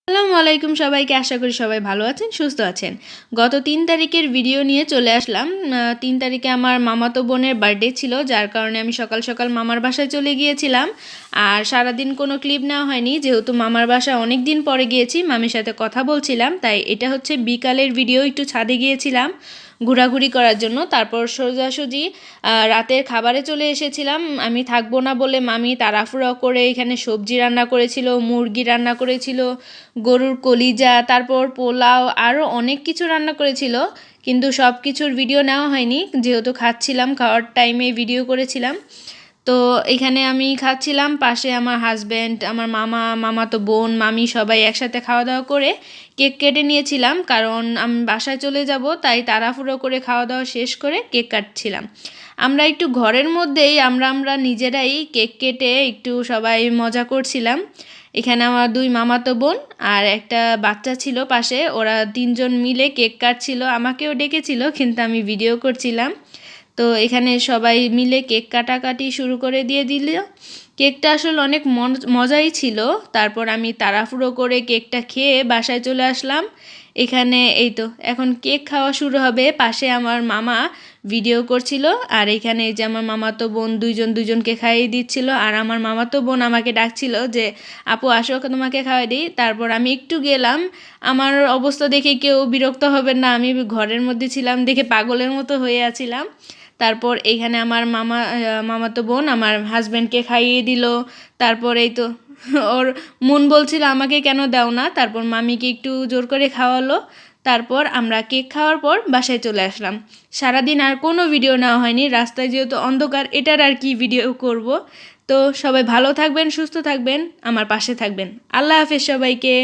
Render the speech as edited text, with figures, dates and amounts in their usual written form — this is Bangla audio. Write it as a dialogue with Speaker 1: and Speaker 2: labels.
Speaker 1: আসসালামু আলাইকুম সবাইকে। আশা করি সবাই ভালো আছেন, সুস্থ আছেন। গত 3 তারিখের ভিডিও নিয়ে চলে আসলাম। 3 তারিখে আমার মামাতো বোনের বার্থডে ছিল, যার কারণে আমি সকাল সকাল মামার বাসায় চলে গিয়েছিলাম। আর সারাদিন কোনো ক্লিপ নেওয়া হয়নি, যেহেতু মামার বাসায় অনেক দিন পরে গিয়েছি, মামির সাথে কথা বলছিলাম, তাই এটা হচ্ছে বিকালের ভিডিও। একটু ছাদে গিয়েছিলাম ঘোরাঘুরি করার জন্য, তারপর সোজাসুজি রাতের খাবারে চলে এসেছিলাম। আমি থাকবো না বলে মামি তাড়াহুড়ো করে এখানে সবজি রান্না করেছিল, মুরগি রান্না করেছিল, গরুর কলিজা, তারপর পোলাও, আরও অনেক কিছু রান্না করেছিল, কিন্তু সব কিছুর ভিডিও নেওয়া হয়নি, যেহেতু খাচ্ছিলাম, খাওয়ার টাইমে ভিডিও করেছিলাম। তো এখানে আমি খাচ্ছিলাম, পাশে আমার হাজব্যান্ড, আমার মামাতো বোন, মামি সবাই একসাথে খাওয়া দাওয়া করে কেক কেটে নিয়েছিলাম, কারণ আমি বাসায় চলে যাব, তাই তাড়াহুড়ো করে খাওয়া দাওয়া শেষ করে কেক কাটছিলাম। আমরা একটু ঘরের মধ্যেই আমরা নিজেরাই কেক কেটে একটু সবাই মজা করছিলাম। এখানে আমার 2 মামাতো বোন আর একটা বাচ্চা ছিল পাশে, ওরা 3জন মিলে কেক কাটছিল, আমাকেও ডেকেছিল, কিন্তু আমি ভিডিও করছিলাম। তো এখানে সবাই মিলে কেক কাটাকাটি শুরু করে দিয়ে দিল। কেকটা আসলে অনেক মজাই ছিল। তারপর আমি তাড়াহুড়ো করে কেকটা খেয়ে বাসায় চলে আসলাম। এখানে এই তো এখন কেক খাওয়া শুরু হবে। পাশে আমার মামা ভিডিও করছিল, আর এখানে এই যে আমার মামাতো বোন দুজনকে খাইয়ে দিচ্ছিল, আর আমার মামাতো বোন আমাকে ডাকছিল যে আপু আসো তোমাকে খাওয়াই দিই। তারপর আমি একটু গেলাম। আমার অবস্থা দেখে কেউ বিরক্ত হবেন না, আমি ঘরের মধ্যে ছিলাম দেখে পাগলের মতো হয়ে আছিলাম। তারপর এইখানে আমার মামাতো বোন আমার হাজব্যান্ডকে খাইয়ে দিল। তারপর এই তো ওর মন বলছিল আমাকে কেন দাও না, তারপর মামিকে একটু জোর করে খাওয়ালো। তারপর আমরা কেক খাওয়ার পর বাসায় চলে আসলাম। সারাদিন আর কোনো ভিডিও নেওয়া হয়নি, রাস্তায় যেহেতু অন্ধকার, এটার আর কি ভিডিও করব। তো সবাই ভালো থাকবেন, সুস্থ থাকবেন, আমার পাশে থাকবেন। আল্লাহ হাফেজ সবাইকে।